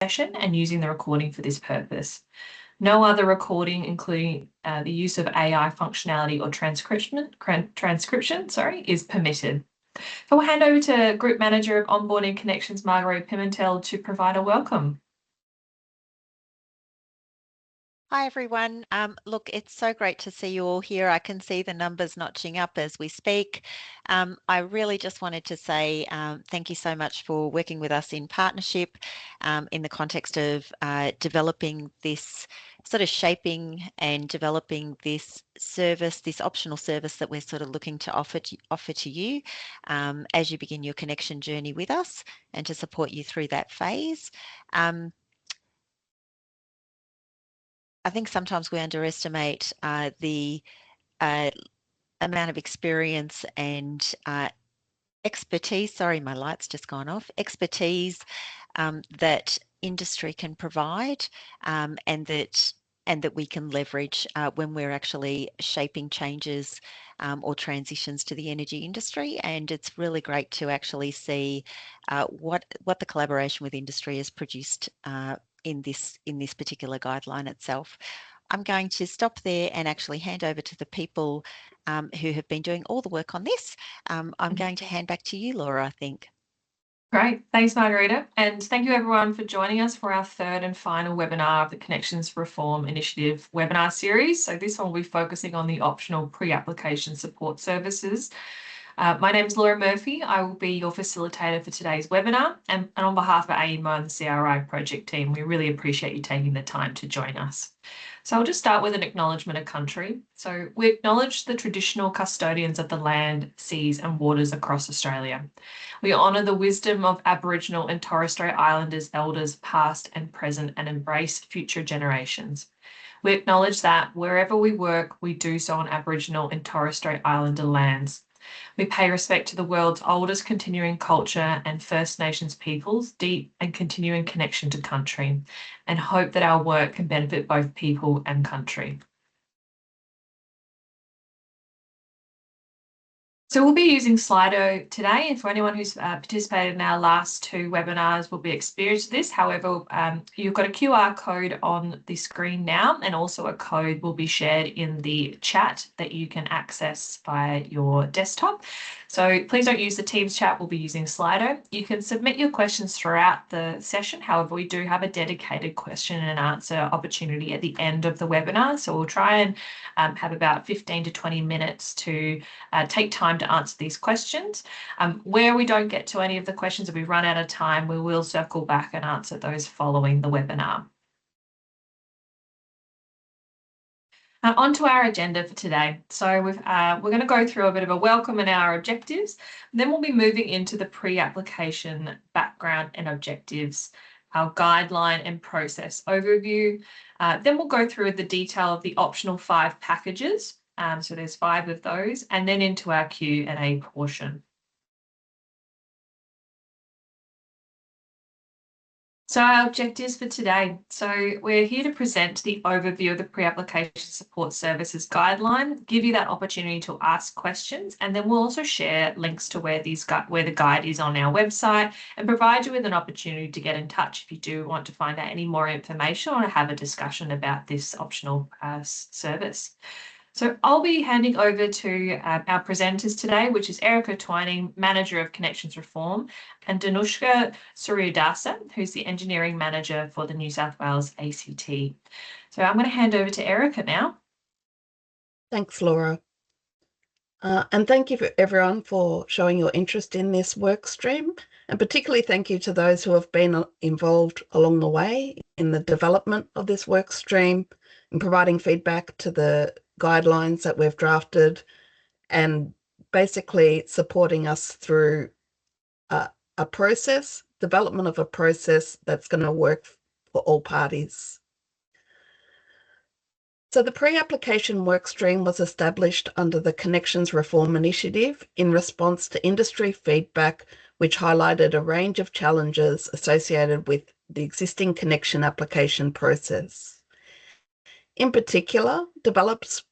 session and using the recording for this purpose. No other recording, including the use of AI functionality or transcription, is permitted. So we'll hand over to Group Manager of Onboarding Connections, Margarita Pimentel, to provide a welcome. Hi everyone. Look, it's so great to see you all here. I can see the numbers notching up as we speak. I really just wanted to say thank you so much for working with us in partnership in the context of developing this, sort of shaping and developing this service, this optional service that we're sort of looking to offer to you as you begin your connection journey with us, and to support you through that phase. I think sometimes we underestimate the amount of experience and expertise, sorry, my light's just gone off, expertise that industry can provide and that we can leverage when we're actually shaping changes or transitions to the energy industry. And it's really great to actually see what the collaboration with industry has produced in this particular guideline itself. I'm going to stop there and actually hand over to the people who have been doing all the work on this. I'm going to hand back to you, Laura, I think. Great. Thanks, Margarita. And thank you everyone for joining us for our third and final webinar of the Connections Reform Initiative webinar series. So this one will be focusing on the optional pre-application support services. My name is Laura Murphy. I will be your facilitator for today's webinar, and on behalf of AEMO and the CRI project team, we really appreciate you taking the time to join us. So I'll just start with an acknowledgement of country. So we acknowledge the traditional custodians of the land, seas and waters across Australia. We honour the wisdom of Aboriginal and Torres Strait Islanders elders past and present, and embrace future generations. We acknowledge that wherever we work, we do so on Aboriginal and Torres Strait Islander lands. We pay respect to the world's oldest continuing culture and First Nations peoples' deep and continuing connection to country, and hope that our work can benefit both people and country. So we'll be using Slido today, and for anyone who's participated in our last two webinars will be experienced this. However, you've got a QR code on the screen now, and also a code will be shared in the chat that you can access via your desktop. So please don't use the Teams chat, we'll be using Slido. You can submit your questions throughout the session. However, we do have a dedicated question and answer opportunity at the end of the webinar. So we'll try and have about 15 to 20 minutes to take time to answer these questions. Where we don't get to any of the questions, if we run out of time, we will circle back and answer those following the webinar. On to our agenda for today. So we're going to go through a bit of a welcome and our objectives. Then we'll be moving into the pre-application background and objectives, our guideline and process overview. Then we'll go through the detail of the optional 5 packages. So there's 5 of those, and then into our Q&A portion. So our objectives for today. So we're here to present the overview of the pre-application support services guideline, give you that opportunity to ask questions, and then we'll also share links to where the guide is on our website, and provide you with an opportunity to get in touch if you do want to find out any more information or have a discussion about this optional service. So I'll be handing over to our presenters today, which is Erica Twining, Manager of Connections Reform, and Danushka Suryadasa, who's the Engineering Manager for the New South Wales ACT. So I'm going to hand over to Erica now. Thanks, Laura. And thank you for everyone for showing your interest in this work stream, and particularly thank you to those who have been involved along the way in the development of this work stream and providing feedback to the guidelines that we've drafted, and basically supporting us through a process, development of a process that's going to work for all parties. So the pre-application workstream was established under the Connections Reform Initiative in response to industry feedback, which highlighted a range of challenges associated with the existing connection application process. In particular, developers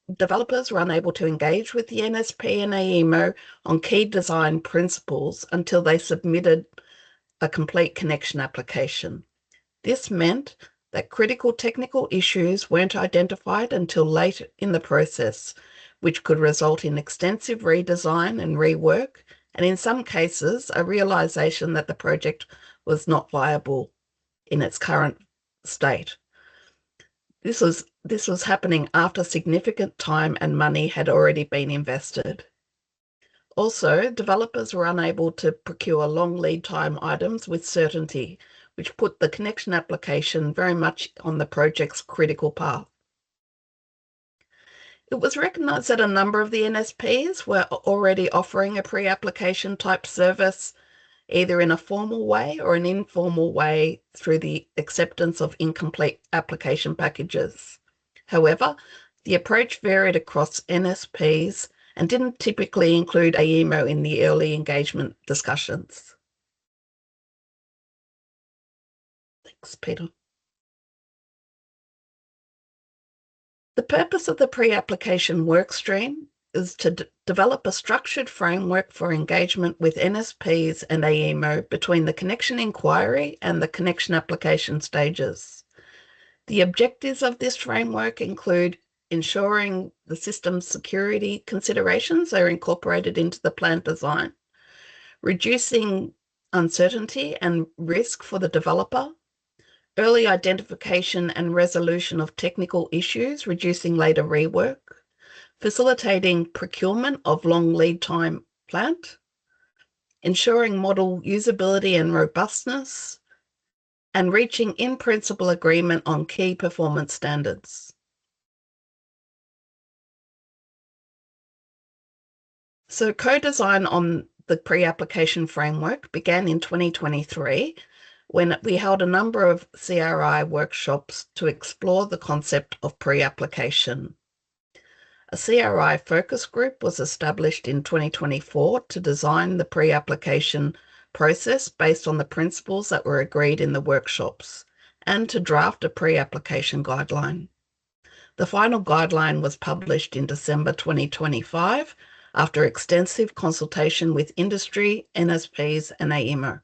were unable to engage with the NSP and AEMO on key design principles until they submitted a complete connection application. This meant that critical technical issues weren't identified until late in the process, which could result in extensive redesign and rework, and in some cases, a realization that the project was not viable in its current state. This was happening after significant time and money had already been invested. Also, developers were unable to procure long lead time items with certainty, which put the connection application very much on the project's critical path. It was recognised that a number of the NSPs were already offering a pre-application type service, either in a formal way or an informal way through the acceptance of incomplete application packages. However, the approach varied across NSPs and didn't typically include AEMO in the early engagement discussions. Thanks, Peter. The purpose of the pre-application workstream is to develop a structured framework for engagement with NSPs and AEMO between the connection inquiry and the connection application stages. The objectives of this framework include ensuring the system's security considerations are incorporated into the plant design, reducing uncertainty and risk for the developer, early identification and resolution of technical issues, reducing later rework, facilitating procurement of long lead time plant, ensuring model usability and robustness, and reaching in-principle agreement on key performance standards. So co-design on the pre-application framework began in 2023 when we held a number of CRI workshops to explore the concept of pre-application. A CRI focus group was established in 2024 to design the pre-application process based on the principles that were agreed in the workshops and to draft a pre-application guideline. The final guideline was published in December 2025 after extensive consultation with industry, NSPs, and AEMO.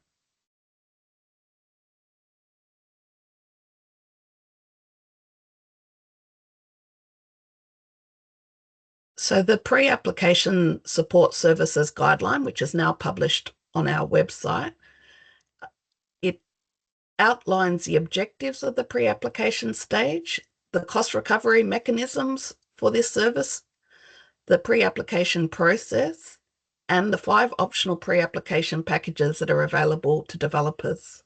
So the pre-application support services guideline, which is now published on our website, it outlines the objectives of the pre-application stage, the cost recovery mechanisms for this service, the pre-application process, and the 5 optional pre-application packages that are available to developers.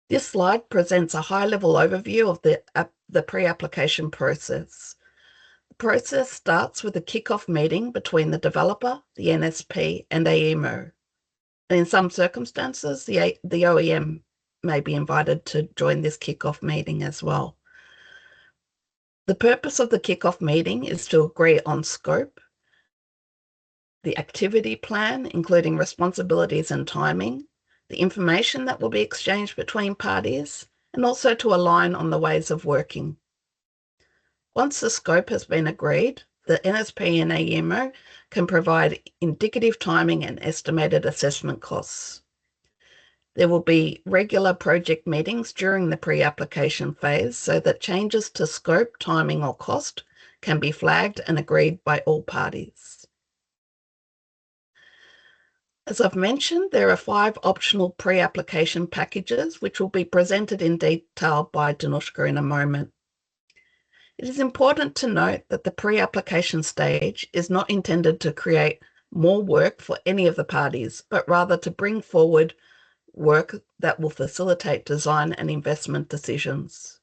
This slide presents a high-level overview of the pre-application process. The process starts with a kick-off meeting between the developer, the NSP, and AEMO. And in some circumstances, the OEM may be invited to join this kick-off meeting as well. The purpose of the kick-off meeting is to agree on scope, the activity plan, including responsibilities and timing, the information that will be exchanged between parties, and also to align on the ways of working. Once the scope has been agreed, the NSP and AEMO can provide indicative timing and estimated assessment costs. There will be regular project meetings during the pre-application phase so that changes to scope, timing, or cost can be flagged and agreed by all parties. As I've mentioned, there are 5 optional pre-application packages which will be presented in detail by Danushka in a moment. It is important to note that the pre-application stage is not intended to create more work for any of the parties, but rather to bring forward work that will facilitate design and investment decisions.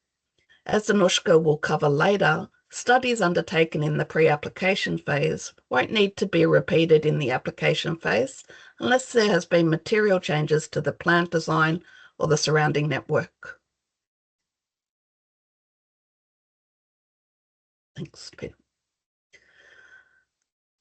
As Danushka will cover later, studies undertaken in the pre-application phase won't need to be repeated in the application phase unless there has been material changes to the plant design or the surrounding network. Thanks, Peter.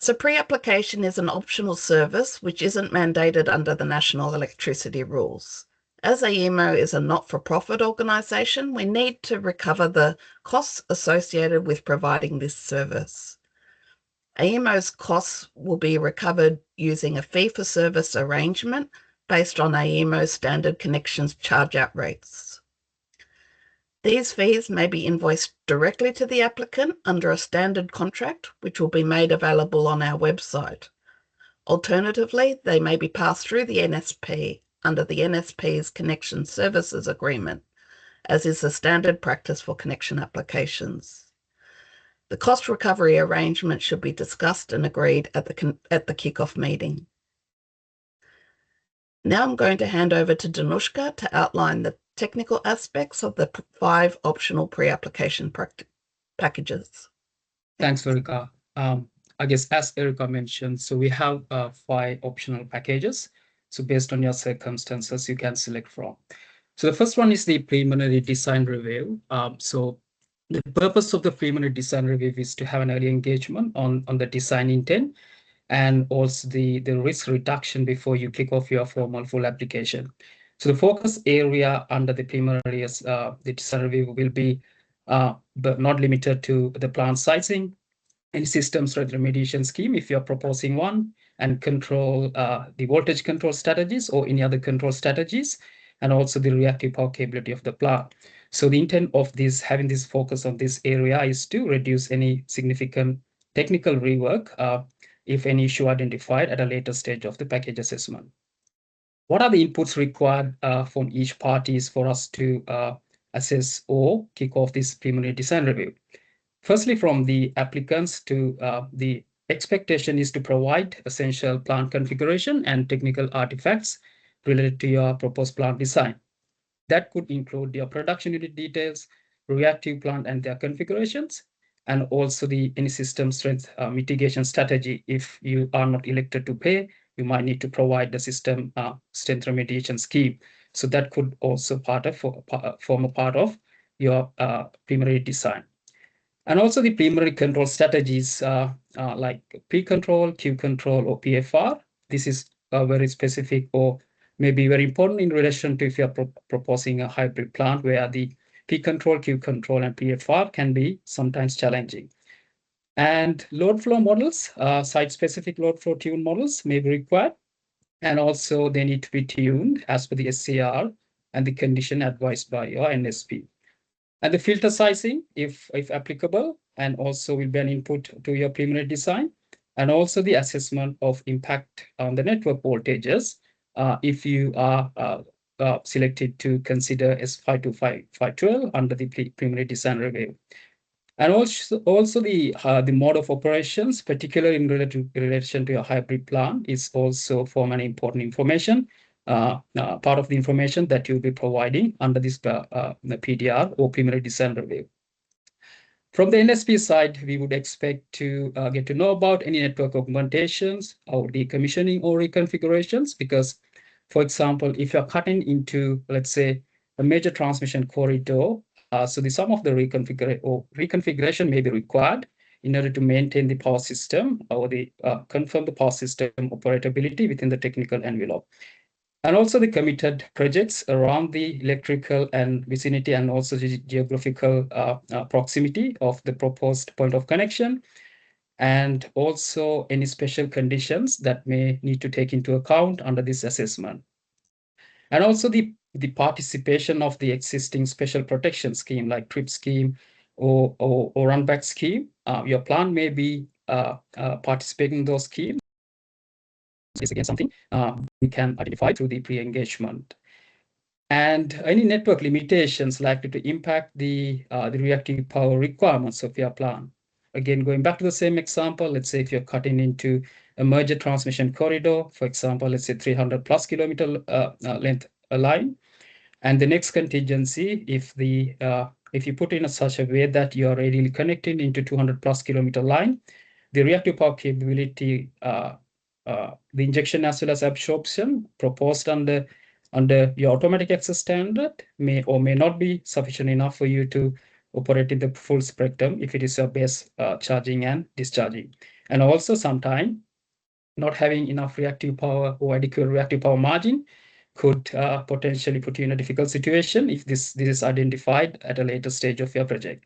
So pre-application is an optional service which isn't mandated under the national electricity rules. As AEMO is a not-for-profit organisation, we need to recover the costs associated with providing this service. AEMO's costs will be recovered using a fee-for-service arrangement based on AEMO standard connections charge-out rates. These fees may be invoiced directly to the applicant under a standard contract, which will be made available on our website. Alternatively, they may be passed through the NSP under the NSP's Connection Services Agreement, as is the standard practice for connection applications. The cost recovery arrangement should be discussed and agreed at the kick-off meeting. Now I'm going to hand over to Danushka to outline the technical aspects of the 5 optional pre-application packages. Thanks, Erica. I guess as Erica mentioned, so we have 5 optional packages. So based on your circumstances, you can select from. So the first one is the preliminary design review. So the purpose of the preliminary design review is to have an early engagement on the design intent and also the risk reduction before you kick off your formal full application. So the focus area under the preliminary the design review will be but not limited to the plant sizing, any systems remediation scheme if you're proposing one, and control the voltage control strategies or any other control strategies, and also the reactive power capability of the plant. So the intent of this, having this focus on this area, is to reduce any significant technical rework if any issue identified at a later stage of the package assessment. What are the inputs required from each parties for us to assess or kick off this preliminary design review? Firstly, from the applicants, to the expectation is to provide essential plant configuration and technical artifacts related to your proposed plant design. That could include your production unit details, reactive plant and their configurations, and also any system strength mitigation strategy. If you are not elected to pay, you might need to provide the system strength remediation scheme. So that could also form a part of your preliminary design. And also the preliminary control strategies like P-control, Q-control, or PFR. This is very specific or maybe very important in relation to if you're proposing a hybrid plant where the P-control, Q-control, and PFR can be sometimes challenging. And load flow models, site-specific load flow tune models may be required. And also they need to be tuned as per the SCR and the condition advised by your NSP. And the filter sizing, if applicable, and also will be an input to your preliminary design, and also the assessment of impact on the network voltages if you are selected to consider S52512 under the preliminary design review. And also the mode of operations, particularly in relation to your hybrid plant, is also form an important information. Part of the information that you'll be providing under this PDR or preliminary design review. From the NSP side, we would expect to get to know about any network augmentations or decommissioning or reconfigurations, because, for example, if you're cutting into, let's say, a major transmission corridor, so the sum of the reconfiguration may be required in order to maintain the power system or confirm the power system operability within the technical envelope. And also the committed projects around the electrical and vicinity and also the geographical proximity of the proposed point of connection, and also any special conditions that may need to take into account under this assessment. And also the participation of the existing special protection scheme like TRIP scheme or run back scheme. Your plant may be participating in those schemes. Is again something we can identify through the pre-engagement. And any network limitations likely to impact the reactive power requirements of your plant. Again, going back to the same example, let's say if you're cutting into a major transmission corridor, for example, let's say 300 plus kilometer length line, and the next contingency, if you put in such a way that you are readily connected into 200 plus kilometer line, the reactive power capability, the injection as well as absorption proposed under your automatic access standard may or may not be sufficient enough for you to operate in the full spectrum if it is your base charging and discharging. And also sometimes not having enough reactive power or adequate reactive power margin could potentially put you in a difficult situation if this is identified at a later stage of your project.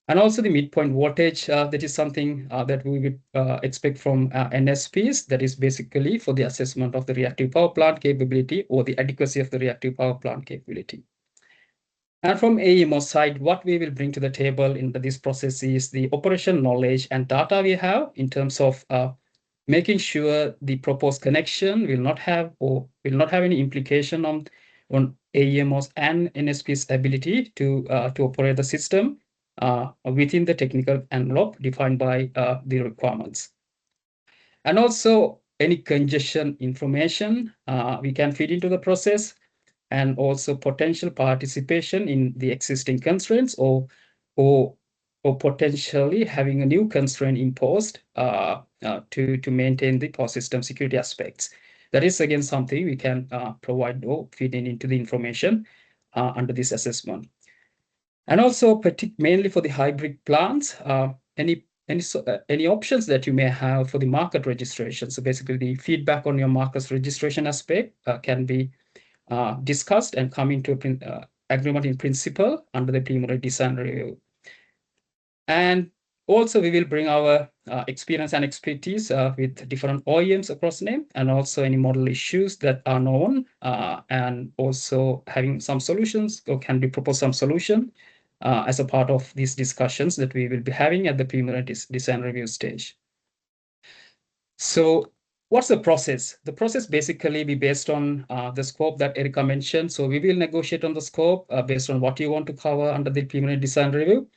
And also the midpoint voltage, that is something that we would expect from NSPs. That is basically for the assessment of the reactive power plant capability or the adequacy of the reactive power plant capability. And from AEMO side, what we will bring to the table in this process is the operation knowledge and data we have in terms of making sure the proposed connection will not have any implication on AEMO's and NSP's ability to operate the system within the technical envelope defined by the requirements. And also any congestion information we can feed into the process, and also potential participation in the existing constraints or potentially having a new constraint imposed to maintain the power system security aspects. That is again something we can provide or feed into the information under this assessment. And also mainly for the hybrid plants, any options that you may have for the market registration. So basically the feedback on your market's registration aspect can be discussed and come into agreement in principle under the preliminary design review. And also we will bring our experience and expertise with different OEMs across NAME, and also any model issues that are known, and also having some solutions, or can be proposed some solution as a part of these discussions that we will be having at the preliminary design review stage. So what's the process? The process basically be based on the scope that Erica mentioned. So we will negotiate on the scope based on what you want to cover under the preliminary design review.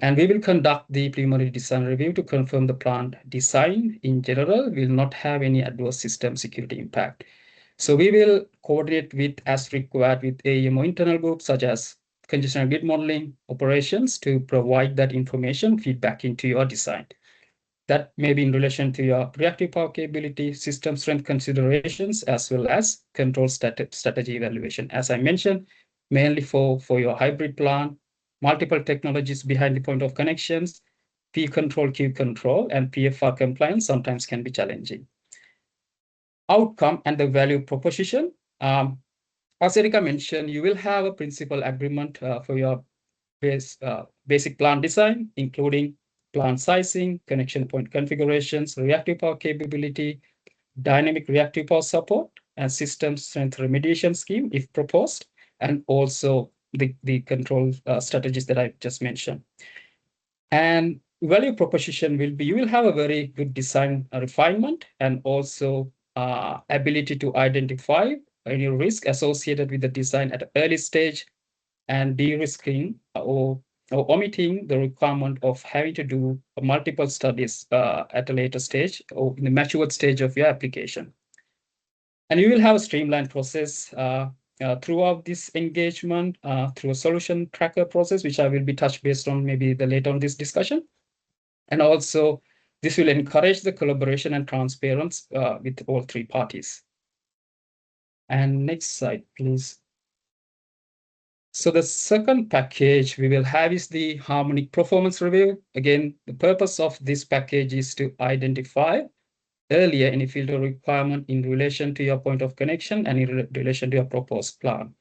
And we will conduct the preliminary design review to confirm the plant design in general will not have any adverse system security impact. So we will coordinate with, as required, with AEMO internal groups such as congestion grid modeling operations to provide that information feedback into your design. That may be in relation to your reactive power capability, system strength considerations, as well as control strategy evaluation. As I mentioned, mainly for your hybrid plant, multiple technologies behind the point of connections, P control, Q control, and PFR compliance sometimes can be challenging. Outcome and the value proposition. As Erica mentioned, you will have a principal agreement for your basic plant design, including plant sizing, connection point configurations, reactive power capability, dynamic reactive power support, and system strength remediation scheme if proposed, and also the control strategies that I just mentioned. And value proposition will be, you will have a very good design refinement, and also ability to identify any risk associated with the design at an early stage, and de-risking or omitting the requirement of having to do multiple studies at a later stage or in the matured stage of your application. And you will have a streamlined process throughout this engagement through a solution tracker process, which I will be touched based on maybe later on this discussion. And also this will encourage the collaboration and transparency with all three parties. And next slide, please. So the second package we will have is the harmonic performance review. Again, the purpose of this package is to identify earlier any filter requirement in relation to your point of connection and in relation to your proposed plan.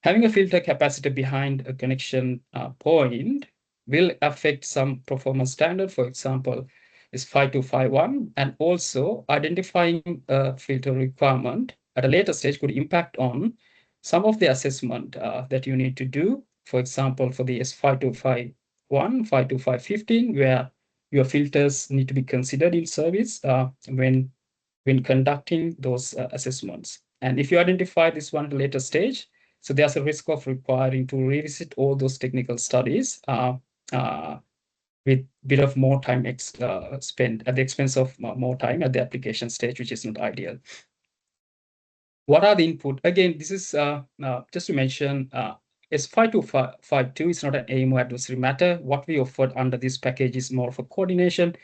Having a filter capacitor behind a connection point will affect some performance standard. For example, is 5251, and also identifying a filter requirement at a later stage could impact on some of the assessment that you need to do. For example, for the S5251, 52515, where your filters need to be considered in service when conducting those assessments. And if you identify this one at a later stage, so there's a risk of requiring to revisit all those technical studies with a bit of more time spent at the expense of more time at the application stage, which is not ideal. What are the input? Again, this is just to mention, S5252 is not an AEMO advisory matter. What we offered under this package is more of a coordination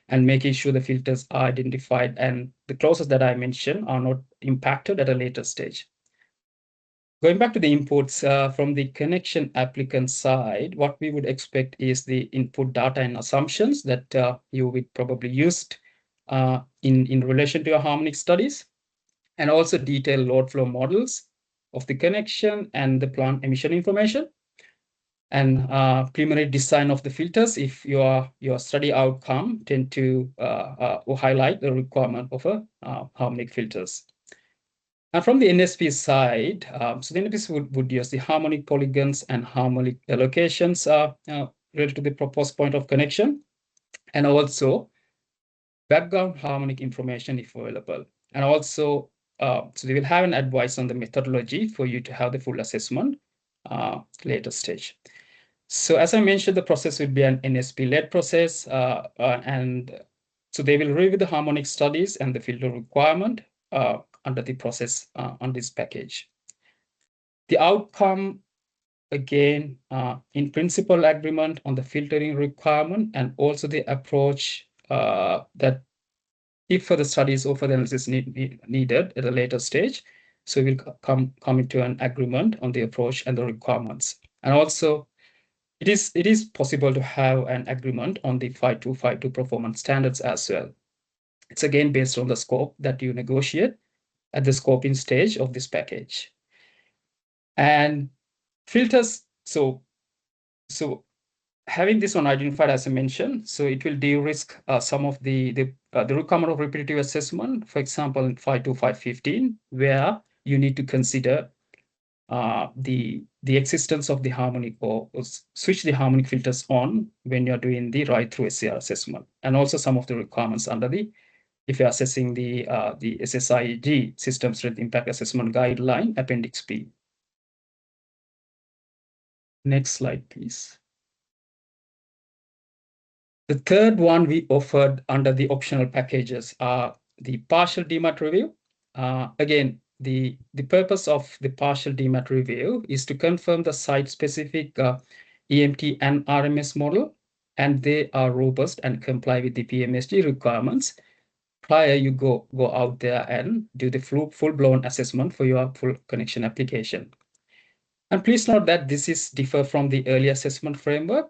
and making sure the filters are identified and the clauses that I mentioned are not impacted at a later stage. Going back to the inputs from the connection applicant side, what we would expect is the input data and assumptions that you would probably used in relation to your harmonic studies, and also detailed load flow models of the connection and the plant emission information. And preliminary design of the filters, if your study outcome tend to highlight the requirement of a harmonic filters. And from the NSP side, so the NSP would use the harmonic polygons and harmonic allocations related to the proposed point of connection, and also background harmonic information if available. And also, so they will have an advice on the methodology for you to have the full assessment later stage. So as I mentioned, the process will be an NSP-led process, and so they will review the harmonic studies and the filter requirement under the process on this package. The outcome, again, in principle agreement on the filtering requirement and also the approach that if further studies or further analysis needed at a later stage, so we'll come into an agreement on the approach and the requirements. And also, it is possible to have an agreement on the 5252 performance standards as well. It's again based on the scope that you negotiate at the scoping stage of this package. And filters, so having this one identified, as I mentioned, so it will de-risk some of the requirement of repetitive assessment, for example, in 52515, where you need to consider the existence of the harmonic or switch the harmonic filters on when you're doing the right-through SCR assessment, and also some of the requirements under the, if you're assessing the SSIG, System Strength Impact Assessment Guideline, Appendix B. Next slide, please. The third one we offered under the optional packages are the partial DMAT review. Again, the purpose of the partial DMAT review is to confirm the site-specific EMT and RMS model, and they are robust and comply with the PMSG requirements prior you go out there and do the full-blown assessment for your full connection application. And please note that this is differ from the early assessment framework.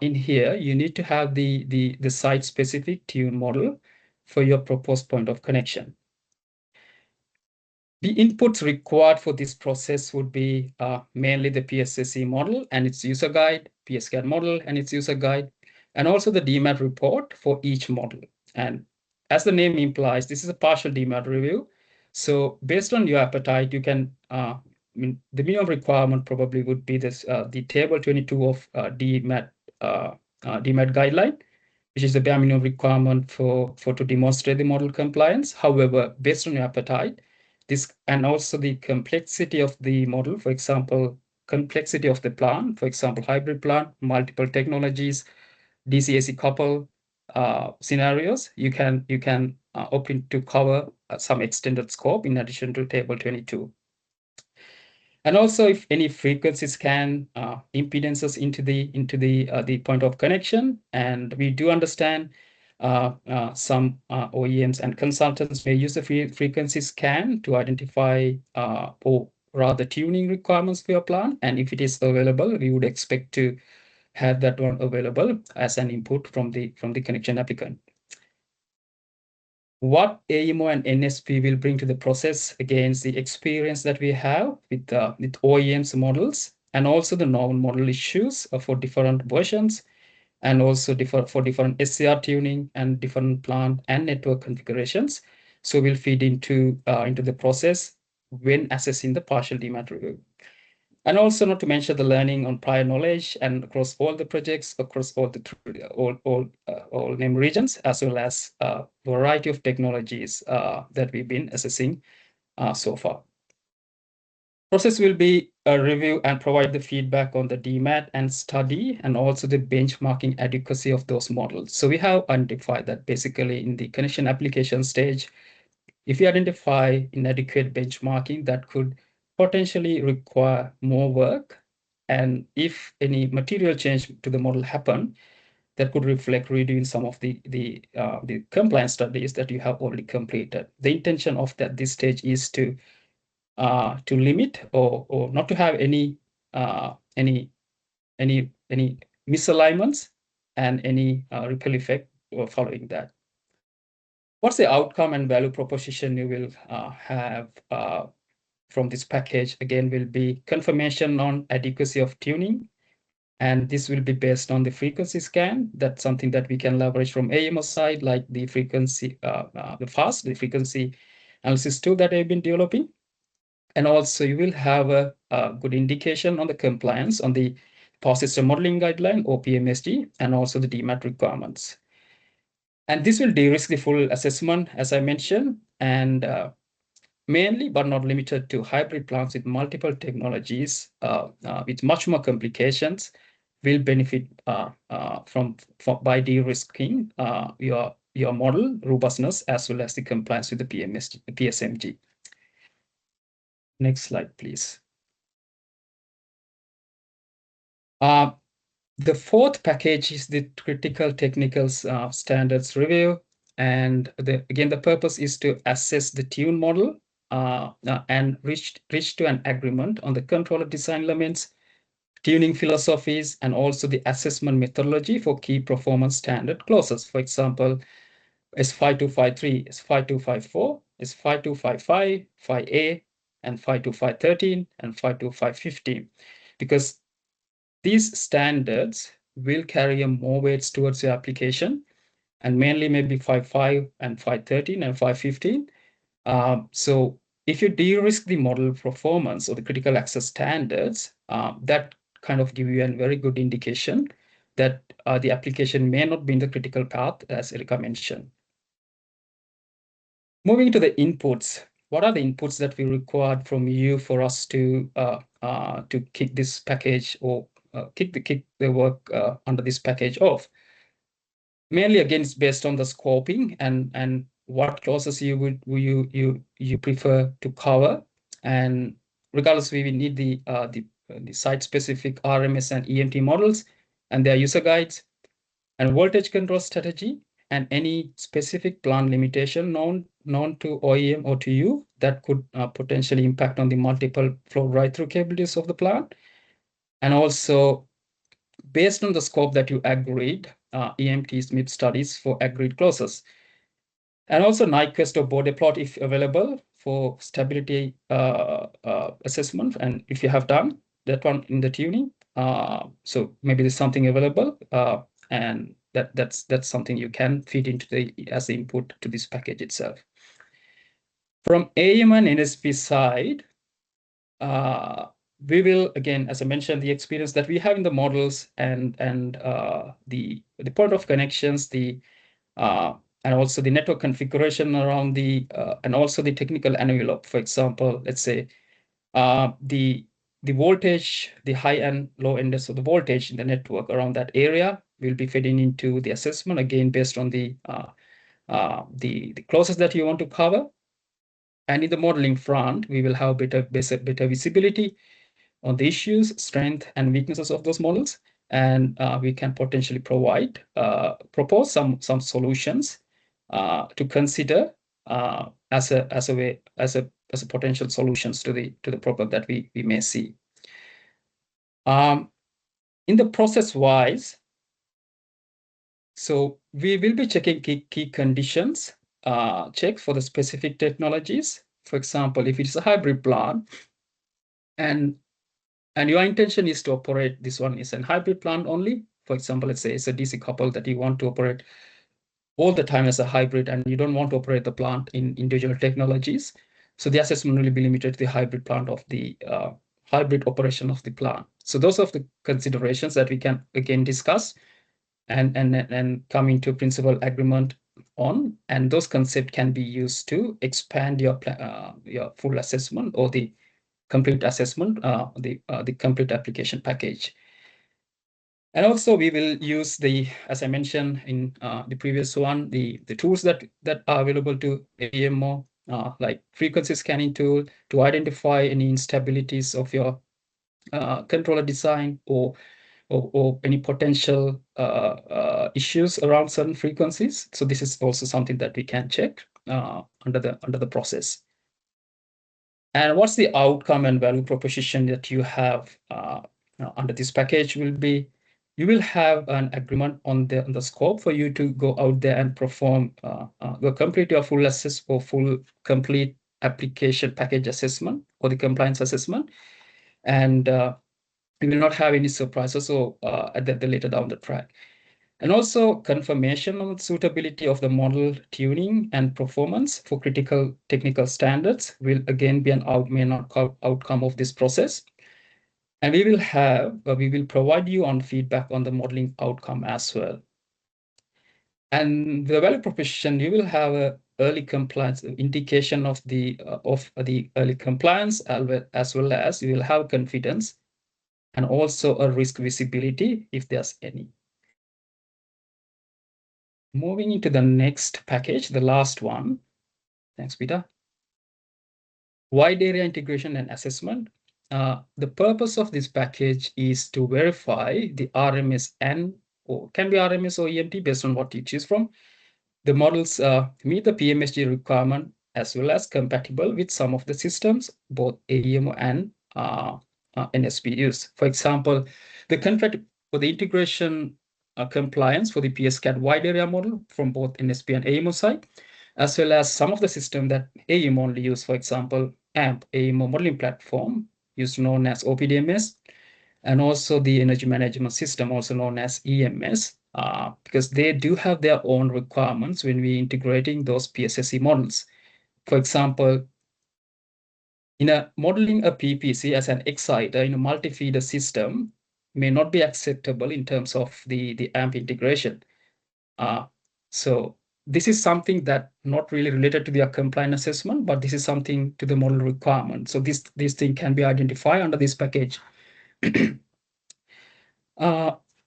In here, you need to have the site-specific tune model for your proposed point of connection. The inputs required for this process would be mainly the PSSE model and its user guide, PSCAD model and its user guide, and also the DMAT report for each model. And as the name implies, this is a partial DMAT review. So based on your appetite, you can, I mean, the minimum requirement probably would be this, the table 22 of DMAT guideline, which is the bare minimum requirement for to demonstrate the model compliance. However, based on your appetite, this and also the complexity of the model, for example, complexity of the plan, for example, hybrid plan, multiple technologies, DC-AC couple scenarios, you can opt in to cover some extended scope in addition to table 22. And also, if any frequencies can impedances into the point of connection, and we do understand some OEMs and consultants may use the frequency scan to identify or rather tuning requirements for your plan. And if it is available, we would expect to have that one available as an input from the connection applicant. What AEMO and NSP will bring to the process against the experience that we have with OEMs models, and also the normal model issues for different versions, and also for different SCR tuning and different plan and network configurations. So we'll feed into the process when assessing the partial DMAT review. And also not to mention the learning on prior knowledge and across all the projects, across all the all name regions, as well as a variety of technologies that we've been assessing so far. Process will be a review and provide the feedback on the DMAT and study, and also the benchmarking adequacy of those models. So we have identified that basically in the connection application stage, if you identify inadequate benchmarking, that could potentially require more work. And if any material change to the model happen, that could reflect redoing some of the compliance studies that you have already completed. The intention of this stage is to limit or not to have any misalignments and any ripple effect following that. What's the outcome and value proposition you will have from this package? Again, will be confirmation on adequacy of tuning And this will be based on the frequency scan. That's something that we can leverage from AEMO side, like the frequency, the frequency analysis tool that I've been developing. And also you will have a good indication on the compliance on the Power System Modeling Guideline or PMSG, and also the DMAT requirements. And this will de-risk the full assessment, as I mentioned, and mainly but not limited to hybrid plants with multiple technologies with much more complications will benefit by de-risking your model robustness as well as the compliance with the PSMG. Next slide, please. The fourth package is the critical technical standards review. And again, the purpose is to assess the tune model and reach to an agreement on the controller design elements, tuning philosophies, and also the assessment methodology for key performance standard clauses. For example, S5253, S5254, S5255, 5A, and 52513, and 52515. Because these standards will carry more weights towards your application, and mainly maybe 5.5 and 5.13 and 5.15. So if you de-risk the model performance or the critical access standards, that kind of give you a very good indication that the application may not be in the critical path, as Erika mentioned. Moving to the inputs, what are the inputs that we required from you for us to kick this package or kick the work under this package off? Mainly, again, it's based on the scoping and what clauses you prefer to cover, and regardless, we will need the site-specific RMS and EMT models and their user guides, and voltage control strategy, and any specific plant limitation known to OEM or to you that could potentially impact on the multiple flow ride-through capabilities of the plant. And also, based on the scope that you agreed, EMT SMIP studies for agreed clauses. And also Nyquist or border plot if available for stability assessment, and if you have done that one in the tuning. So maybe there's something available, and that's something you can feed into as the input to this package itself. From AEMO and NSP side, we will, again, as I mentioned, the experience that we have in the models and the point of connections, and also the network configuration around and also the technical envelope. For example, let's say the voltage, the high and low ends of the voltage in the network around that area will be feeding into the assessment, again, based on the clauses that you want to cover. And in the modeling front, we will have better visibility on the issues, strength, and weaknesses of those models, and we can potentially propose some solutions to consider as a potential solutions to the problem that we may see. In the process wise, so we will be checking key conditions check for the specific technologies. For example, if it's a hybrid plant and your intention is to operate, this one is a hybrid plant only. For example, let's say it's a DC couple that you want to operate all the time as a hybrid, and you don't want to operate the plant in individual technologies. So the assessment will be limited to the hybrid plant of the hybrid operation of the plant. So those are the considerations that we can again discuss and come into principal agreement on, and those concepts can be used to expand your full assessment or the complete assessment, the complete application package. And also we will use as I mentioned in the previous one, the tools that are available to AEMO, like frequency scanning tool to identify any instabilities of your controller design or any potential issues around certain frequencies. So this is also something that we can check under the process. And what's the outcome and value proposition that you have under this package will be, you will have an agreement on the scope for you to go out there and perform complete your full assess or full complete application package assessment or the compliance assessment. And we will not have any surprises or at the later down the track. And also confirmation on suitability of the model tuning and performance for critical technical standards will again be an outcome of this process. And we will provide you on feedback on the modeling outcome as well. And the value proposition, you will have a early compliance indication of the early compliance, as well as you will have confidence and also a risk visibility if there's any. Moving into the next package, the last one. Thanks, Peter. Wide area integration and assessment. The purpose of this package is to verify the RMS or can be RMS or EMT based on what you choose from. The models meet the PMSG requirement as well as compatible with some of the systems, both AEMO and NSP use. For example, the integration compliance for the PSCAD wide area model from both NSP and AEMO side, as well as some of the system that AEMO only use, for example, AMP, AEMO modeling platform, used known as OPDMS, and also the energy management system, also known as EMS, because they do have their own requirements when we're integrating those PSSE models. For example, in modeling a PPC as an exciter in a multi-feeder system may not be acceptable in terms of the AMP integration. So this is something that not really related to the compliance assessment, but this is something to the model requirement. So this thing can be identified under this package.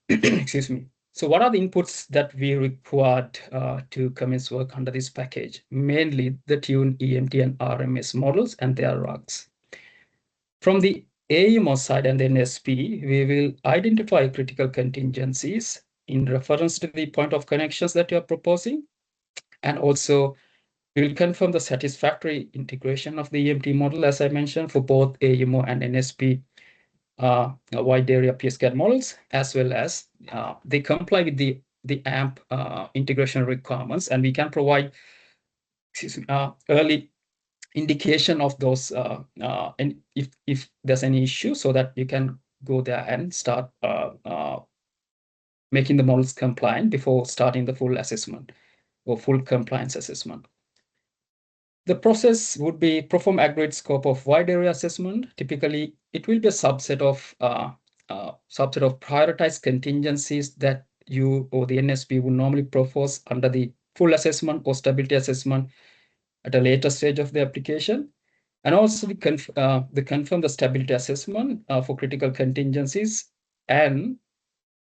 Excuse me. So what are the inputs that we required to commence work under this package? Mainly the tune, EMT, and RMS models and their rugs. From the AEMO side and the NSP, we will identify critical contingencies in reference to the point of connections that you are proposing. And also, we will confirm the satisfactory integration of the EMT model, as I mentioned, for both AEMO and NSP wide area PSCAD models, as well as they comply with the AMP integration requirements, and we can provide early indication of those and if there's any issue, so that you can go there and start making the models compliant before starting the full assessment or full compliance assessment. The process would be perform aggregate scope of wide area assessment. Typically, it will be a subset of prioritized contingencies that you or the NSP would normally propose under the full assessment or stability assessment at a later stage of the application. And also confirm the stability assessment for critical contingencies, and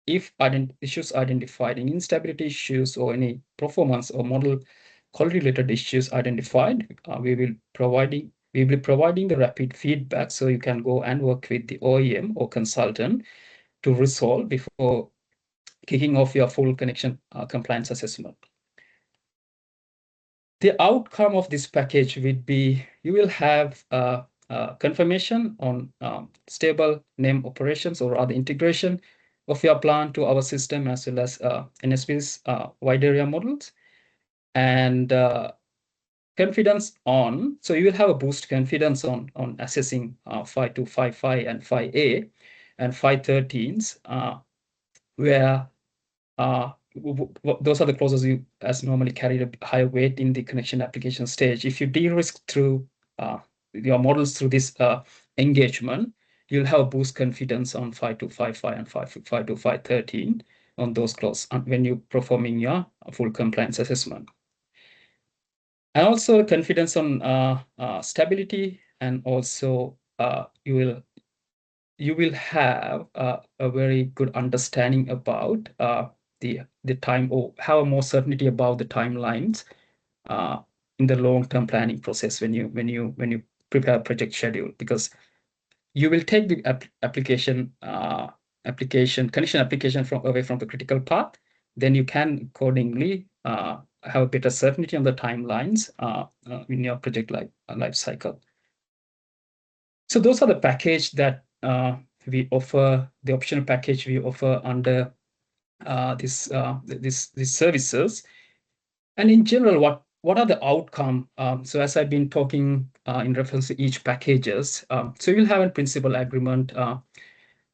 if issues identified, any instability issues or any performance or model quality-related issues identified, we will be providing the rapid feedback, so you can go and work with the OEM or consultant to resolve before kicking off your full connection compliance assessment. The outcome of this package would be you will have confirmation on stable name operations or other integration of your plan to our system, as well as NSP's wide area models, and confidence on, so you will have a boost confidence on assessing 5255 and 5A and 513s, where those are the clauses you as normally carry a higher weight in the connection application stage. If you de-risk through your models through this engagement, you'll have a boost confidence on 5255 and 52513 on those clauses when you're performing your full compliance assessment. And also confidence on stability, and also you will have a very good understanding about the time, or have more certainty about the timelines in the long-term planning process when you prepare a project schedule, because you will take the connection application away from the critical path. Then you can accordingly have a better certainty on the timelines in your project life cycle. So those are the package that we offer, the optional package we offer under these services. And in general, what are the outcome? So as I've been talking in reference to each packages, so you'll have a principal agreement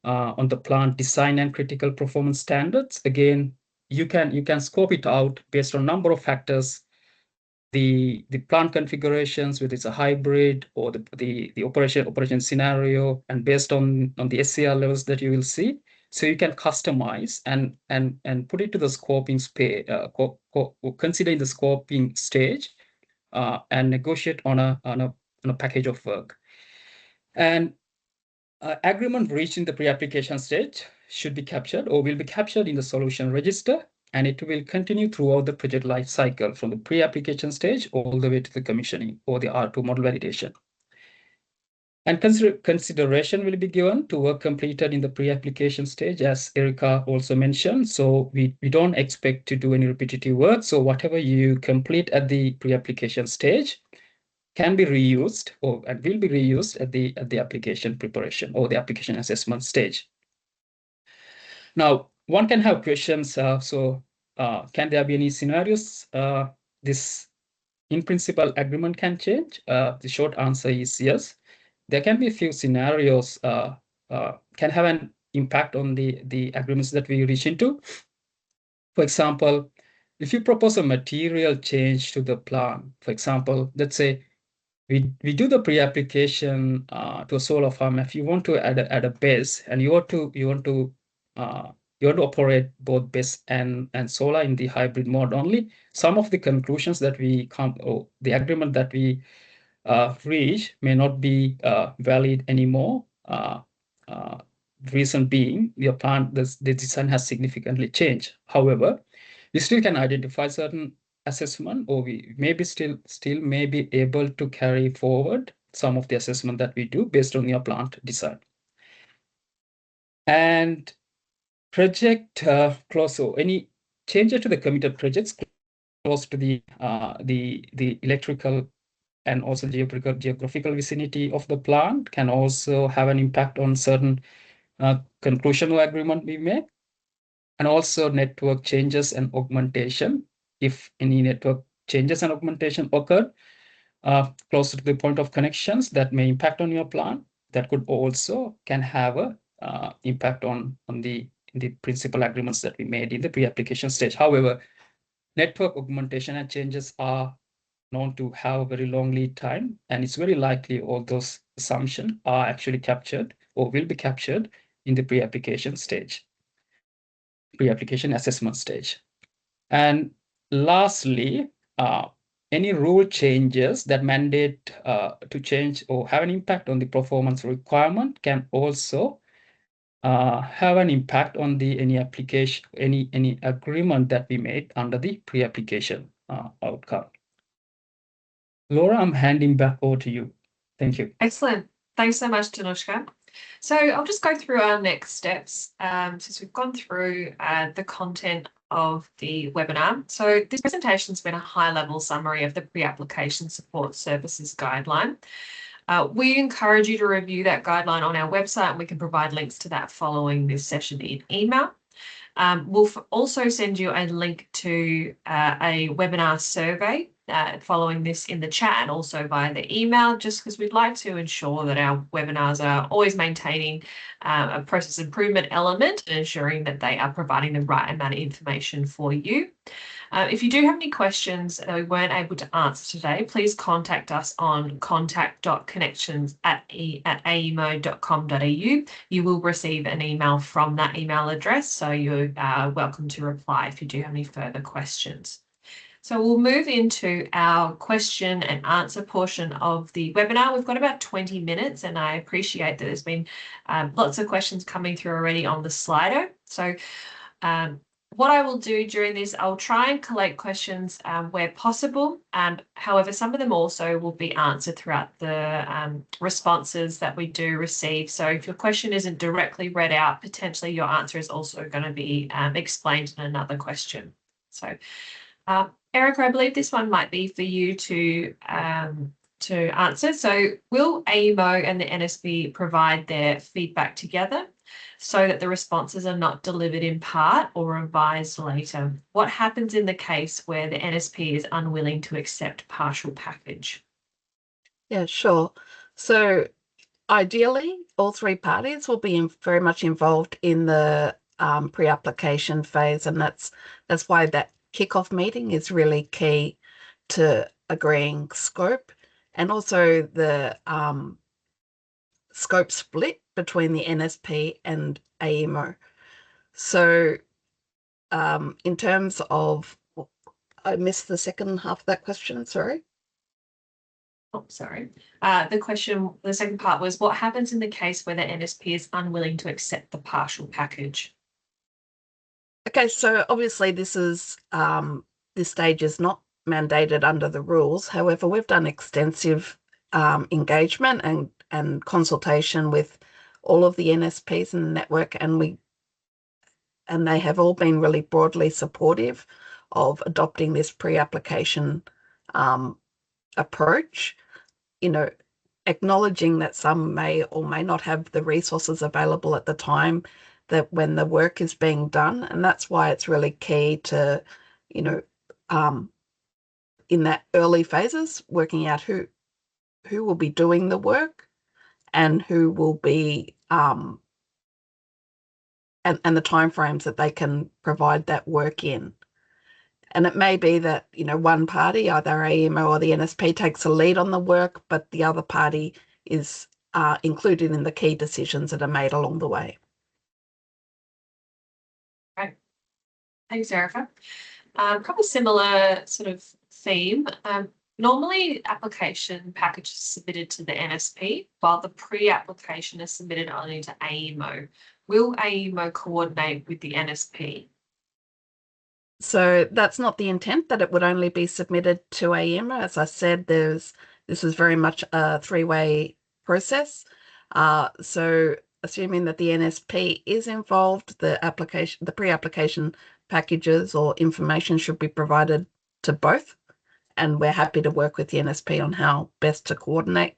on the plant design and critical performance standards. Again, you can scope it out based on number of factors, the plant configurations, whether it's a hybrid or the operation scenario, and based on the SCR levels that you will see. So you can customize and put it to the scoping space, consider the scoping stage, and negotiate on a package of work. And agreement reached in the pre-application stage should be captured or will be captured in the solution register, and it will continue throughout the project life cycle from the pre-application stage all the way to the commissioning or the R2 model validation. And consideration will be given to work completed in the pre-application stage, as Erica also mentioned. So we don't expect to do any repetitive work. So whatever you complete at the pre-application stage can be reused and will be reused at the application preparation or the application assessment stage. Now, one can have questions. Can there be any scenarios this in principle agreement can change? The short answer is yes. There can be a few scenarios can have an impact on the agreements that we reach into. For example, if you propose a material change to the plan, for example, let's say we do the pre-application to a solar farm. If you want to add a BESS and you want to operate both BESS and solar in the hybrid mode only, some of the conclusions that we come or the agreement that we reach may not be valid anymore. Reason being, your plant, the design has significantly changed. However, we still can identify certain assessment, or we maybe still may be able to carry forward some of the assessment that we do based on your plant design. And project close, so any changes to the committed projects close to the electrical and also geographical vicinity of the plant can also have an impact on certain conclusion or agreement we make. And also network changes and augmentation. If any network changes and augmentation occur closer to the point of connections that may impact on your plant, that could also can have a impact on the principal agreements that we made in the pre-application stage. However, network augmentation and changes are known to have a very long lead time, and it's very likely all those assumptions are actually captured or will be captured in the pre-application stage, pre-application assessment stage. And lastly, any rule changes that mandate to change or have an impact on the performance requirement can also have an impact on any application, any agreement that we made under the pre-application outcome. Laura, I'm handing back over to you. Thank you. Excellent. Thanks so much, Danushka. So I'll just go through our next steps since we've gone through the content of the webinar. So this presentation has been a high-level summary of the pre-application support services guideline. We encourage you to review that guideline on our website, and we can provide links to that following this session in email. We'll also send you a link to a webinar survey following this in the chat and also via the email, just because we'd like to ensure that our webinars are always maintaining a process improvement element and ensuring that they are providing the right amount of information for you. If you do have any questions that we weren't able to answer today, please contact us on contact.connections@aemo.com.au. You will receive an email from that email address, so you're welcome to reply if you do have any further questions. So we'll move into our question and answer portion of the webinar. We've got about 20 minutes, and I appreciate that there's been lots of questions coming through already on the Slido. So what I will do during this, I'll try and collect questions where possible. However, some of them also will be answered throughout the responses that we do receive. So if your question isn't directly read out, potentially your answer is also going to be explained in another question. So Erica, I believe this one might be for you to answer. So will AEMO and the NSP provide their feedback together so that the responses are not delivered in part or revised later? What happens in the case where the NSP is unwilling to accept partial package? Yeah, sure. So ideally, all three parties will be very much involved in the pre-application phase, and that's why that kickoff meeting is really key to agreeing scope, and also the scope split between the NSP and AEMO. So in terms of, I missed the second half of that question, sorry. Oh, sorry. The second part was, what happens in the case where the NSP is unwilling to accept the partial package? Okay, so obviously this is this stage is not mandated under the rules. However, we've done extensive engagement and consultation with all of the NSPs in the network, and they have all been really broadly supportive of adopting this pre-application approach. You know, acknowledging that some may or may not have the resources available at the time that when the work is being done. And that's why it's really key to, you know, in that early phases, working out who will be doing the work and who will be, and the timeframes that they can provide that work in. And it may be that, you know, one party, either AEMO or the NSP, takes a lead on the work, but the other party is included in the key decisions that are made along the way. Right. Thanks, Erica. Probably similar sort of theme. Normally, application package is submitted to the NSP, while the pre-application is submitted only to AEMO. Will AEMO coordinate with the NSP? So that's not the intent, that it would only be submitted to AEMO. As I said, this is very much a three-way process. So assuming that the NSP is involved, the pre-application packages or information should be provided to both. And we're happy to work with the NSP on how best to coordinate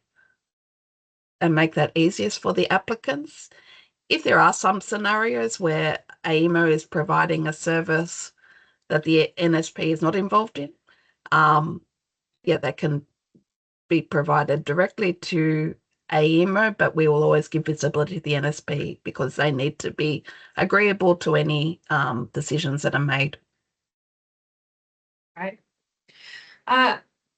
and make that easiest for the applicants. If there are some scenarios where AEMO is providing a service that the NSP is not involved in, that can be provided directly to AEMO, but we will always give visibility to the NSP because they need to be agreeable to any decisions that are made. Right.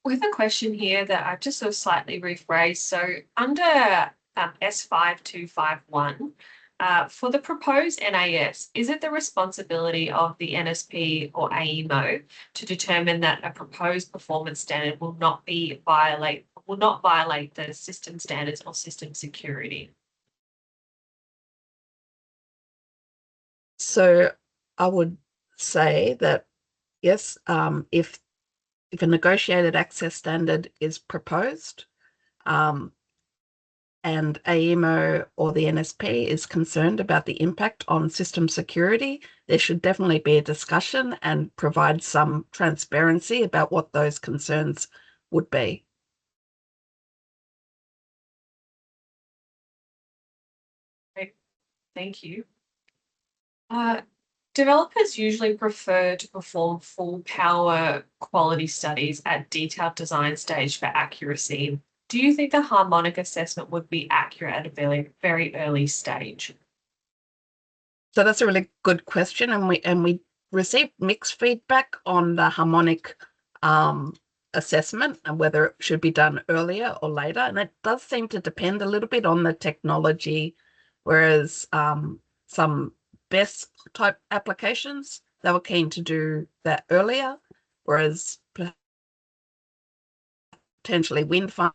With a question here that I've just sort of slightly rephrased. So under S5251, for the proposed NAS, is it the responsibility of the NSP or AEMO to determine that a proposed performance standard will not violate the system standards or system security? So I would say that yes, if a negotiated access standard is proposed, and AEMO or the NSP is concerned about the impact on system security, there should definitely be a discussion and provide some transparency about what those concerns would be. Great. Thank you. Developers usually prefer to perform full power quality studies at detailed design stage for accuracy. Do you think the harmonic assessment would be accurate at a very, very early stage? So that's a really good question, and we received mixed feedback on the harmonic assessment and whether it should be done earlier or later. And it does seem to depend a little bit on the technology, whereas some BESS type applications, they were keen to do that earlier, whereas potentially wind farm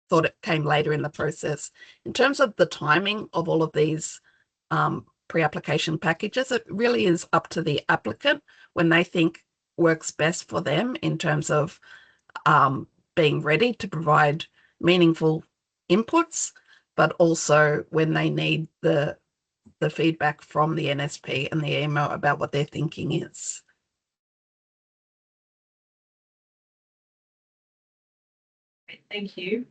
thought it came later in the process. In terms of the timing of all of these pre-application packages, it really is up to the applicant when they think works best for them in terms of being ready to provide meaningful inputs, but also when they need the feedback from the NSP and the AEMO about what their thinking is. Thank you.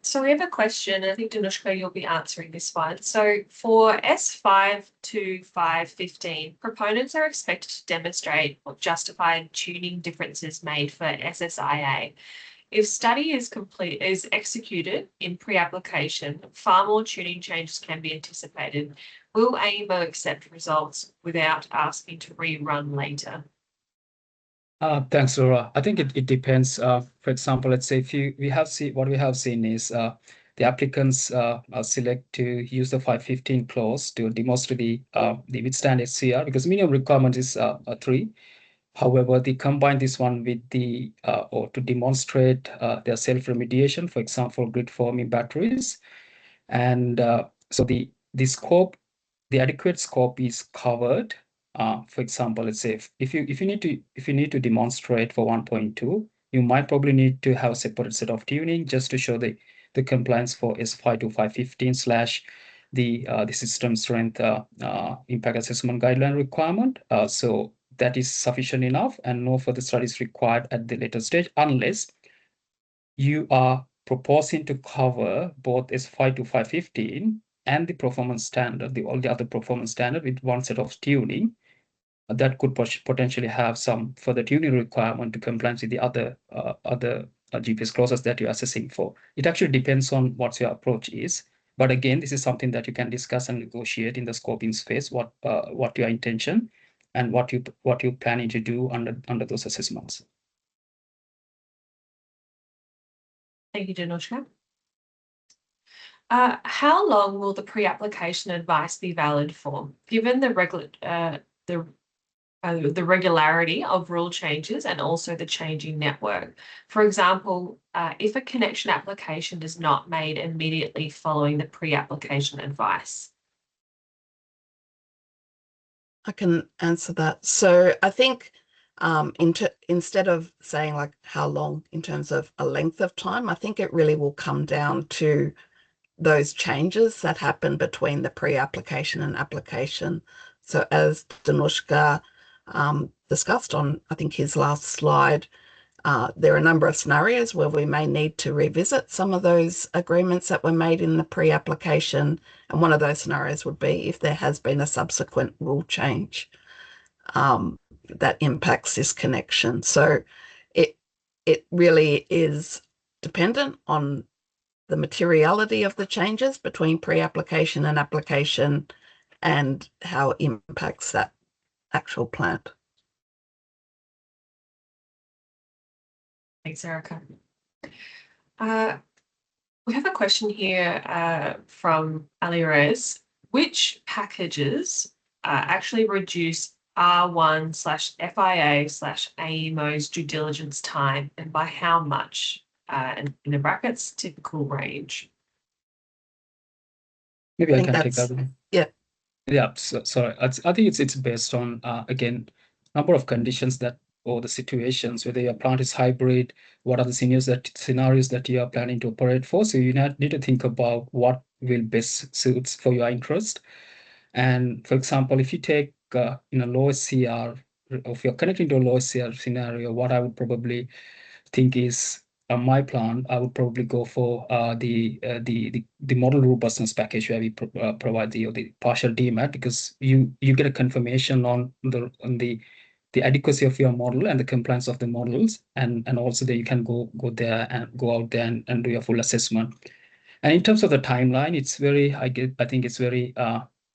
So we have a question, I think Danushka, you'll be answering this one. So for S5 to 515, proponents are expected to demonstrate or justify tuning differences made for SSIA. If study is executed in pre-application, far more tuning changes can be anticipated. Will AEMO accept results without asking to rerun later? Thanks, Laura. I think it depends. For example, let's say if we have seen is the applicants select to use the 515 clause to demonstrate the withstand SCR, because minimum requirement is 3. However, they combine this one with the or to demonstrate their self-remediation, for example, grid-forming batteries, and so the scope, the adequate scope is covered. For example, let's say if you need to demonstrate for 1.2, you might probably need to have a separate set of tuning just to show the compliance for S5 to 515 / the system strength impact assessment guideline requirement. So that is sufficient enough, and no further studies required at the later stage unless you are proposing to cover both S5 to 515 and the performance standard, all the other performance standard with one set of tuning. That could potentially have some further tuning requirement to compliance with the other GPS clauses that you're assessing for. It actually depends on what your approach is. But again, this is something that you can discuss and negotiate in the scoping phase, what your intention and what you're planning to do under those assessments. Thank you, Danushka. How long will the pre-application advice be valid for, given the regularity of rule changes and also the changing network? For example, if a connection application is not made immediately following the pre-application advice. I can answer that. So I think instead of saying like how long in terms of a length of time, I think it really will come down to those changes that happen between the pre-application and application. So as Danushka discussed on, I think, his last slide, there are a number of scenarios where we may need to revisit some of those agreements that were made in the pre-application. And one of those scenarios would be if there has been a subsequent rule change that impacts this connection. So it really is dependent on the materiality of the changes between pre-application and application and how it impacts that actual plant. Thanks, Erica. We have a question here from Alirez. Which packages actually reduce R1/FIA/AEMO's due diligence time, and by how much? And in the brackets, typical range. Maybe I can take that one. Yeah. Yeah. So I think it's based on again, number of conditions that or the situations, whether your plant is hybrid, what are the scenarios that you are planning to operate for. So you need to think about what will best suits for your interest. And for example, if you take in a low SCR, if you're connecting to a low SCR scenario, what I would probably think is my plan, I would probably go for the model robustness package where we provide the partial DMAT, because you get a confirmation on the adequacy of your model and the compliance of the models, and also that you can go out there and do your full assessment. And in terms of the timeline, it's very I think it's very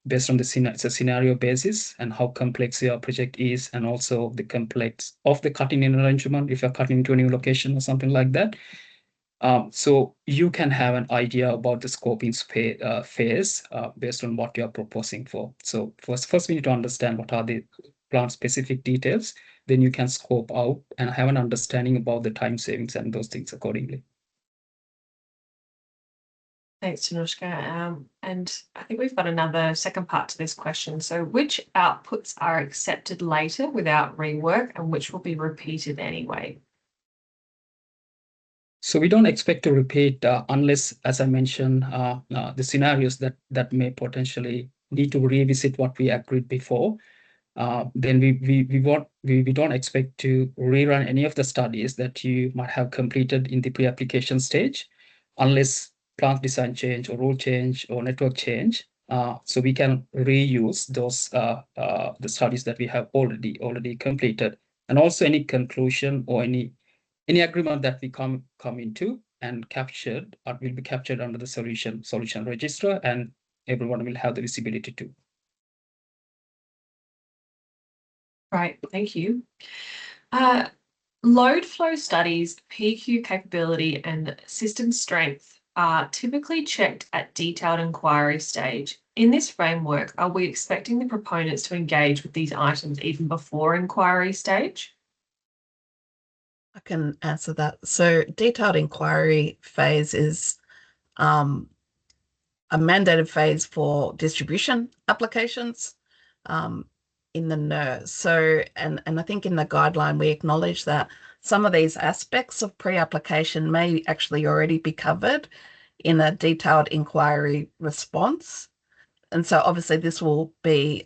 based on it's a scenario basis and how complex your project is, and also the complex of the cutting in arrangement if you're cutting into a new location or something like that. So you can have an idea about the scoping phase based on what you're proposing for. So first we need to understand what are the plant specific details, then you can scope out and have an understanding about the time savings and those things accordingly. Thanks, Danushka. And I think we've got another second part to this question. So which outputs are accepted later without rework and which will be repeated anyway? So we don't expect to repeat unless, as I mentioned, the scenarios that may potentially need to revisit what we agreed before. Then we don't expect to rerun any of the studies that you might have completed in the pre-application stage, unless plant design change or rule change or network change. So we can reuse those the studies that we have already completed, and also any conclusion or any Any agreement that we come into and captured will be captured under the solution register, and everyone will have the visibility too. Right, thank you. Load flow studies, PQ capability, and system strength are typically checked at detailed inquiry stage. In this framework, are we expecting the proponents to engage with these items even before inquiry stage? I can answer that. So detailed inquiry phase is a mandated phase for distribution applications in the NERS. So, and I think in the guideline, we acknowledge that some of these aspects of pre-application may actually already be covered in a detailed inquiry response. And so obviously this will be,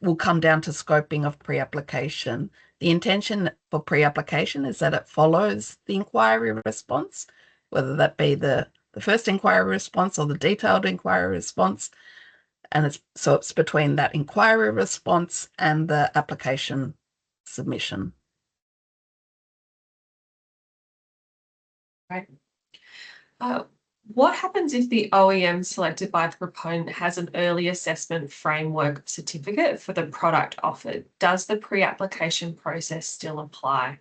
will come down to scoping of pre-application. The intention for pre-application is that it follows the inquiry response, whether that be the first inquiry response or the detailed inquiry response. And it's between that inquiry response and the application submission. Right. What happens if the OEM selected by the proponent has an early assessment framework certificate for the product offered? Does the pre-application process still apply?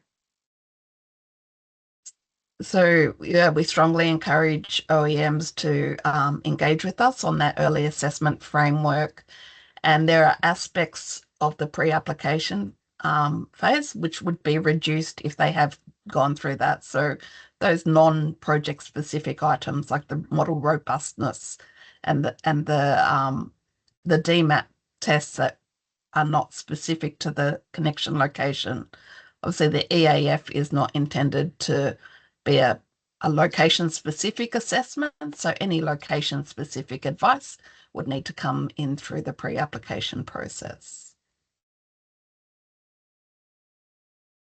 So yeah, we strongly encourage OEMs to engage with us on that early assessment framework. And there are aspects of the pre-application phase which would be reduced if they have gone through that. So those non-project specific items like the model robustness and the DMAT tests that are not specific to the connection location. Obviously, the EAF is not intended to be a location-specific assessment, so any location-specific advice would need to come in through the pre-application process.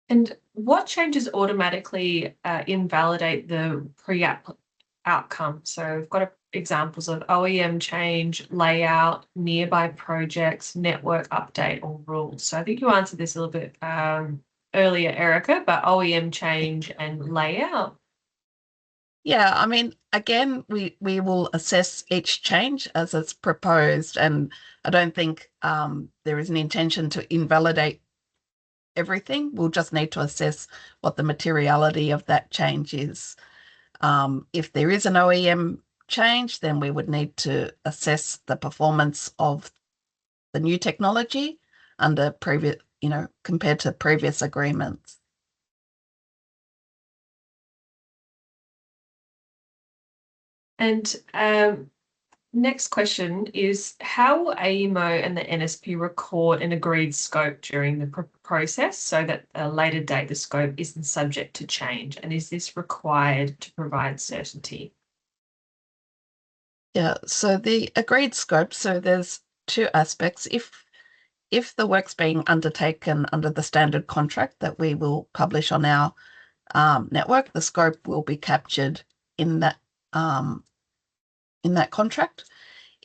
And what changes automatically invalidate the pre-app outcome? So we've got examples of OEM change, layout, nearby projects, network update, or rules. So I think you answered this a little bit earlier, Erica, but OEM change and layout. Yeah, I mean, again, we will assess each change as it's proposed, and I don't think there is an intention to invalidate everything. We'll just need to assess what the materiality of that change is. If there is an OEM change, then we would need to assess the performance of the new technology under previous, compared to previous agreements. And next question is, how will AEMO and the NSP record an agreed scope during the process so that at a later date the scope isn't subject to change? And is this required to provide certainty? Yeah, so the agreed scope, so there's two aspects. If the work's being undertaken under the standard contract that we will publish on our network, the scope will be captured in that contract.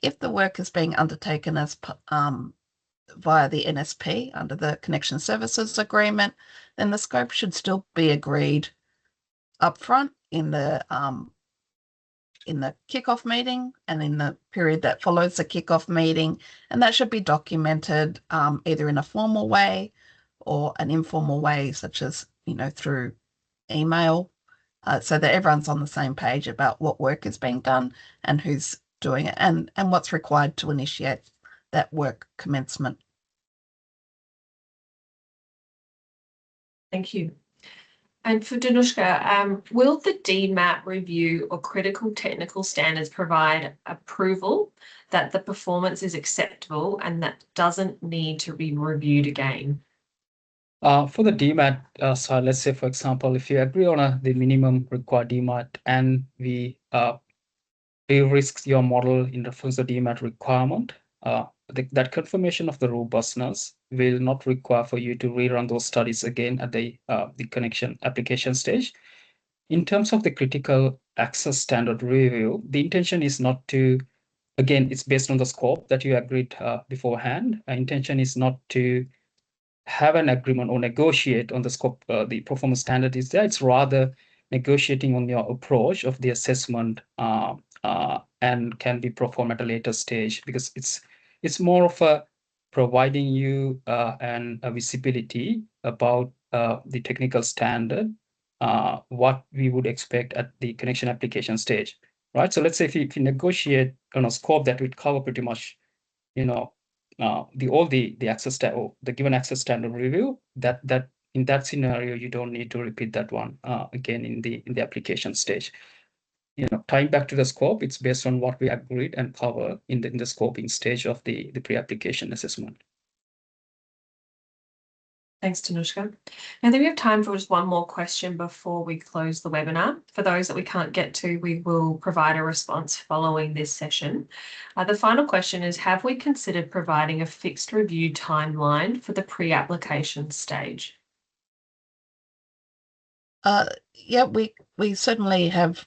If the work is being undertaken as via the NSP under the Connection Services Agreement, then the scope should still be agreed upfront in the kickoff meeting and in the period that follows the kickoff meeting, and that should be documented either in a formal way or an informal way, such as through email, so that everyone's on the same page about what work is being done and who's doing it and what's required to initiate that work commencement. Thank you. And for Danushka, will the DMAT review or critical technical standards provide approval that the performance is acceptable and that doesn't need to be reviewed again? For the DMAT side, let's say, for example, if you agree on the minimum required DMAT and we de-risk your model in reference to DMAT requirement, that confirmation of the robustness will not require for you to rerun those studies again at the connection application stage. In terms of the critical access standard review, the intention is not to, again, it's based on the scope that you agreed beforehand. Intention is not to have an agreement or negotiate on the scope, the performance standard is there. It's rather negotiating on your approach of the assessment and can be performed at a later stage, because it's more of a providing you and a visibility about the technical standard, what we would expect at the connection application stage, right? So let's say if you negotiate on a scope that would cover pretty much, the access or the given access standard review, that in that scenario you don't need to repeat that one again in the application stage. Tying back to the scope, it's based on what we agreed and cover in the scoping stage of the pre-application assessment. Thanks, Danushka. And then we have time for just one more question before we close the webinar. For those that we can't get to, we will provide a response following this session. The final question is, have we considered providing a fixed review timeline for the pre-application stage? Yeah, we certainly have.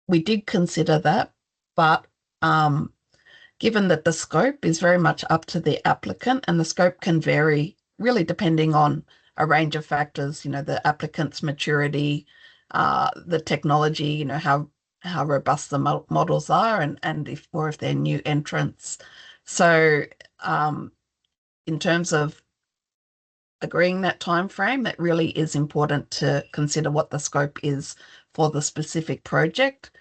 We did consider that, but given that the scope is very much up to the applicant, and the scope can vary really depending on a range of factors, the applicant's maturity, the technology, how robust the models are, and if they're new entrants. So in terms of agreeing that time frame, it really is important to consider what the scope is for the specific project.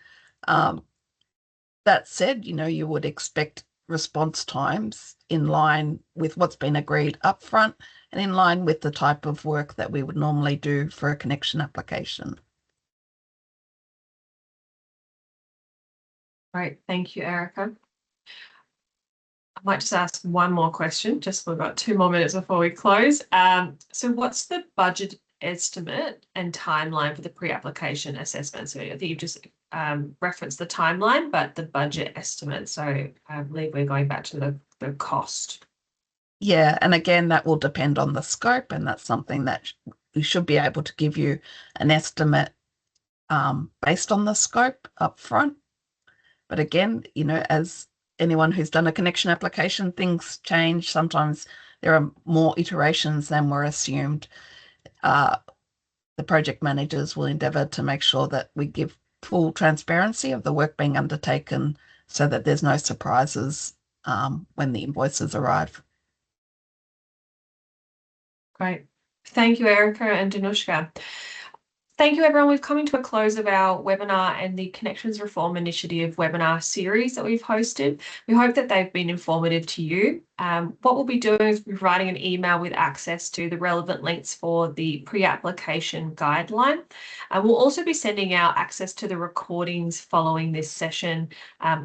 That said, you would expect response times in line with what's been agreed upfront and in line with the type of work that we would normally do for a connection application. Great, thank you, Erica. I might just ask one more question, just we've got 2 more minutes before we close. So what's the budget estimate and timeline for the pre-application assessment? So I think you've just referenced the timeline, but the budget estimate. So I believe we're going back to the cost. Yeah, and again, that will depend on the scope, and that's something that we should be able to give you an estimate based on the scope up front. But again, as anyone who's done a connection application, things change. Sometimes there are more iterations than were assumed. The project managers will endeavour to make sure that we give full transparency of the work being undertaken so that there's no surprises when the invoices arrive. Great. Thank you, Erica and Danushka. Thank you, everyone. We've come to a close of our webinar and the Connections Reform Initiative webinar series that we've hosted. We hope that they've been informative to you. What we'll be doing is providing an email with access to the relevant links for the pre-application guideline. We'll also be sending out access to the recordings following this session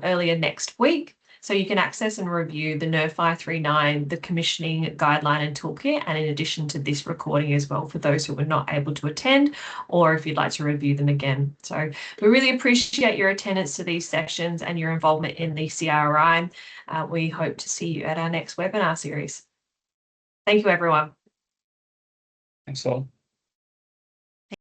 earlier next week. So you can access and review the NER 539, the commissioning guideline and toolkit, and in addition to this recording as well for those who were not able to attend, or if you'd like to review them again. So we really appreciate your attendance to these sessions and your involvement in the CRI. We hope to see you at our next webinar series. Thank you, everyone. Thanks all.